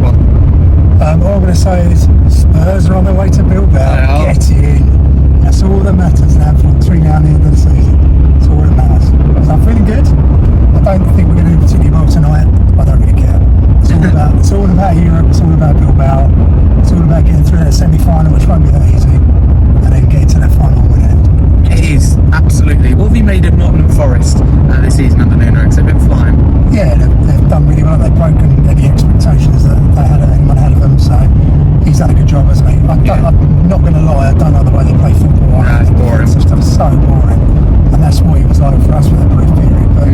one. All I'm going to say is Spurs are on their way to Bilbao. Get in. That's all that matters now from 3 now at the end of the season. That's all that matters. So I'm feeling good. I don't think we're going to do particularly well tonight. I don't really care. It's all about Europe. It's all about Bilbao. It's all about getting through that semi-final, which won't be that easy, and then getting to that final and winning it. It is, absolutely. What have you made of Nottingham Forest this season under Nuno? Because they've been flying. Yeah, they've done really well. They've broken any expectations that anyone had of them. So he's done a good job, hasn't he? I'm not going to lie. I don't know the way they play football. Nah, it's boring. It's just so boring, and that's what he was like for us for that brief period. But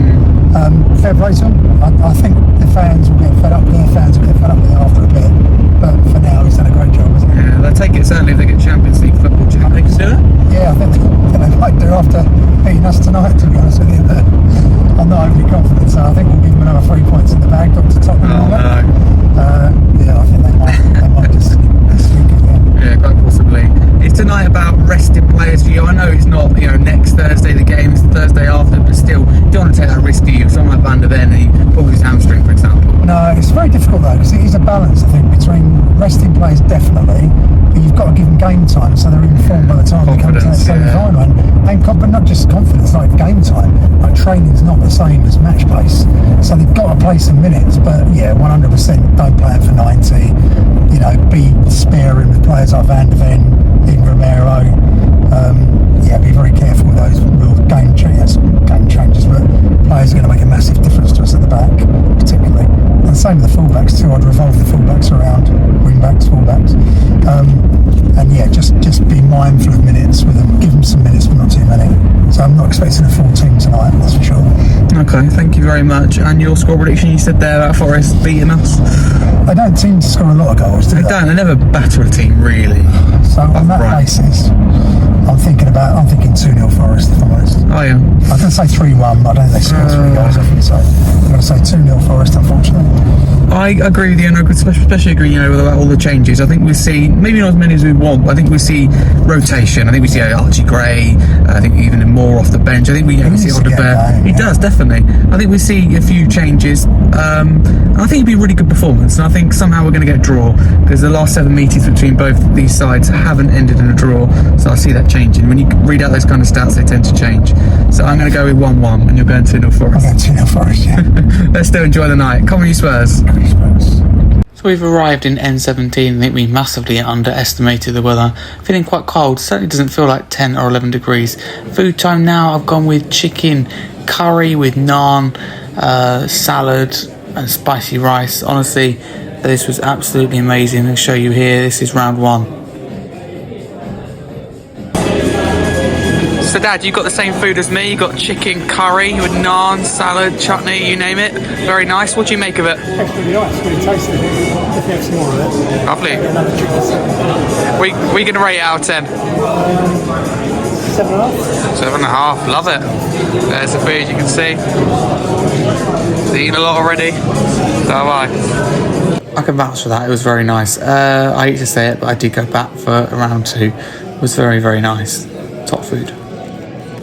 fair play to him. I think the fans will get fed up. Their fans will get fed up with it after a bit. But for now, he's done a great job, hasn't he? Yeah, they'll take it certainly if they get Champions League football. Do you think they can do it? Yeah, I think they might do after beating us tonight, to be honest with you. But I'm not overly confident, so I think we'll give them another 3 points in the bag, Dr. Tottenham. Yeah, I think they might just sneak it in. Yeah, quite possibly. Is tonight about resting players for you? I know it's not, next Thursday the game, it's the Thursday after, but still, you don't want to take that risk, do you? Someone like Van der Ven, he pulls his hamstring, for example. No, it's very difficult though, because it is a balance, I think, between resting players definitely, but you've got to give them game time so they're in form by the time they come to that semi-final. But not just confidence, like game time. Like training's not the same as match pace, so they've got to play some minutes. But yeah, 100% don't play it for 90. Be sparing with players like Van der Ven, in Romero. Be very careful with those real game changes, but players are going to make a massive difference to us at the back, particularly. And the same with the fullbacks too. I'd revolve the fullbacks around, wingbacks, fullbacks, just be mindful of minutes with them. Give them some minutes, but not too many. So I'm not expecting a full team tonight, that's for sure. Okay, thank you very much. And your score prediction, you said there about Forest beating us. They don't seem to score a lot of goals, do they? They don't. They never batter a team really. So on that basis, I'm thinking 2-0 Forest, if I'm honest. Oh yeah. I can say 3-1, but I don't think they score 3 goals, I think so. I'm going to say 2-0 Forest, unfortunately. I agree with you, and I could especially agree, with all the changes. I think we see, maybe not as many as we want, but I think we see rotation. I think we see Archie Gray, I think even more off the bench. I think we see Odegaard. He does, definitely. I think we see a few changes. I think it'd be a really good performance, and I think somehow we're going to get a draw, because the last 7 meetings between both these sides haven't ended in a draw, so I see that changing. When you read out those kind of stats, they tend to change. So I'm going to go with 1-1, and you're going 2-0 Forest. I'm going 2-0 Forest, yeah. Let's still enjoy the night. Come on, you Spurs. Spurs. So we've arrived in N17. I think we massively underestimated the weather. Feeling quite cold. Certainly doesn't feel like 10 or 11 degrees. Food time now. I've gone with chicken curry with naan, salad and spicy rice. Honestly, this was absolutely amazing. I'll show you here. This is round 1. So Dad, you got the same food as me. You got chicken curry with naan, salad, chutney, you name it. Very nice. What do you make of it? It's really nice. Really tasty. If you have some more of it. Lovely. Another chicken. We can rate it out of 10. 7.5. 7.5. Love it. There's the food. You can see. He's eaten a lot already. So have I can vouch for that. It was very nice. I hate to say it, but I did go back for round 2. It was very, very nice. Top food.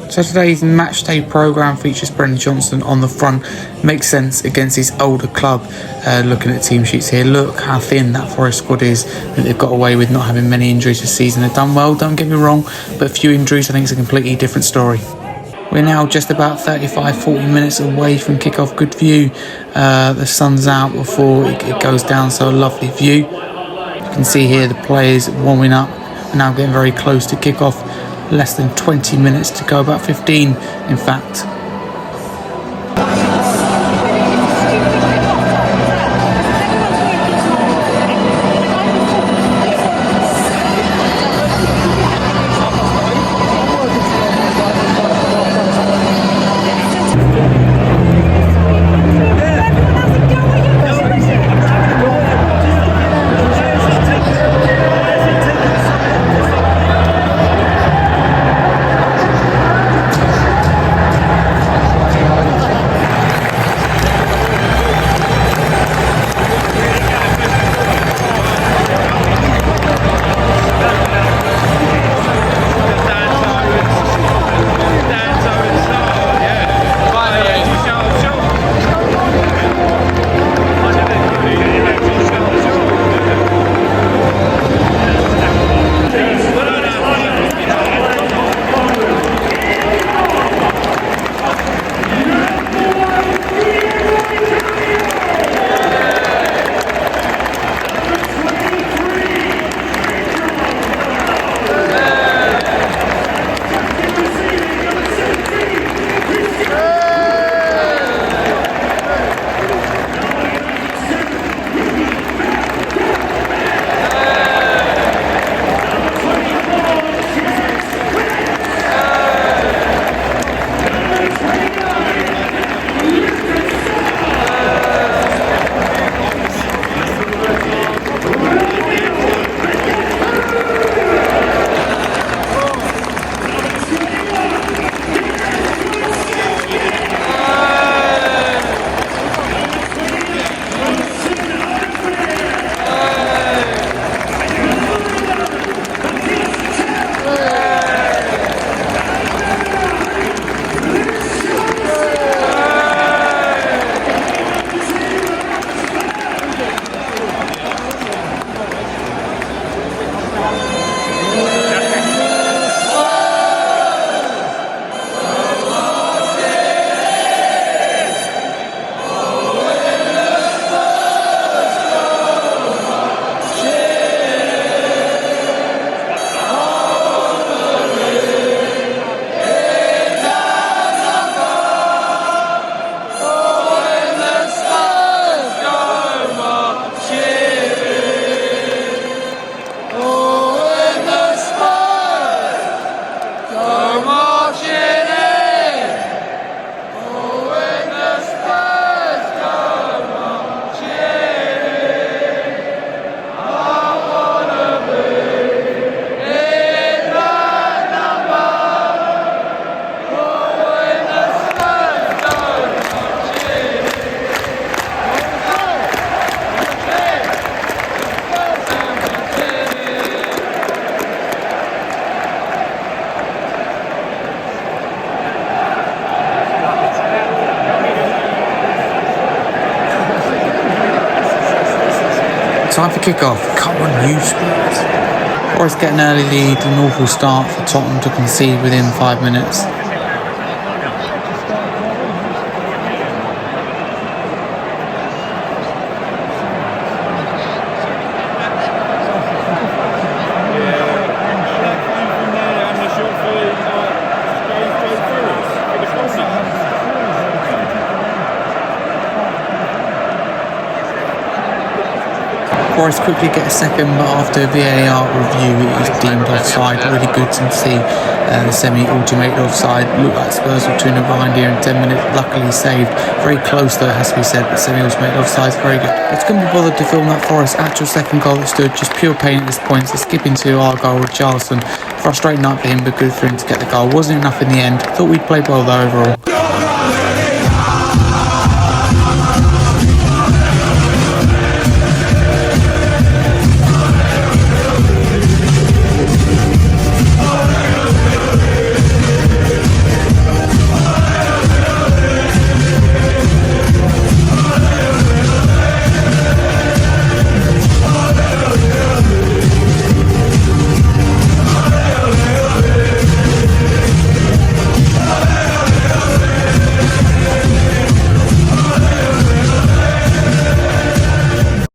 So today's Matchday programme features Brendan Johnson on the front. Makes sense against his older club. Looking at team sheets here, look how thin that Forest squad is. They've got away with not having many injuries this season. They've done well, don't get me wrong, but few injuries I think is a completely different story. We're now just about 35-40 minutes away from kick-off. Good view. The sun's out before it goes down, so a lovely view. You can see here the players warming up. We're now getting very close to kick-off. Less than 20 minutes to go, about 15 in fact. time for kick-off. Come on, you Spurs. Forest get an early lead, an awful start for Tottenham to concede within 5 minutes. Forest quickly get a second, but after VAR review it is deemed offside. Really good to see the semi-automated offside. Looked like Spurs were 2-0 behind here in 10 minutes, luckily saved. Very close though, it has to be said, but semi-automated offside is very good. It's couldn't be bothered to film that Forest actual second goal that stood, just pure pain at this point. So skipping to our goal with Charleston, frustrating night for him, but good for him to get the goal. Wasn't enough in the end. Thought we'd played well though overall.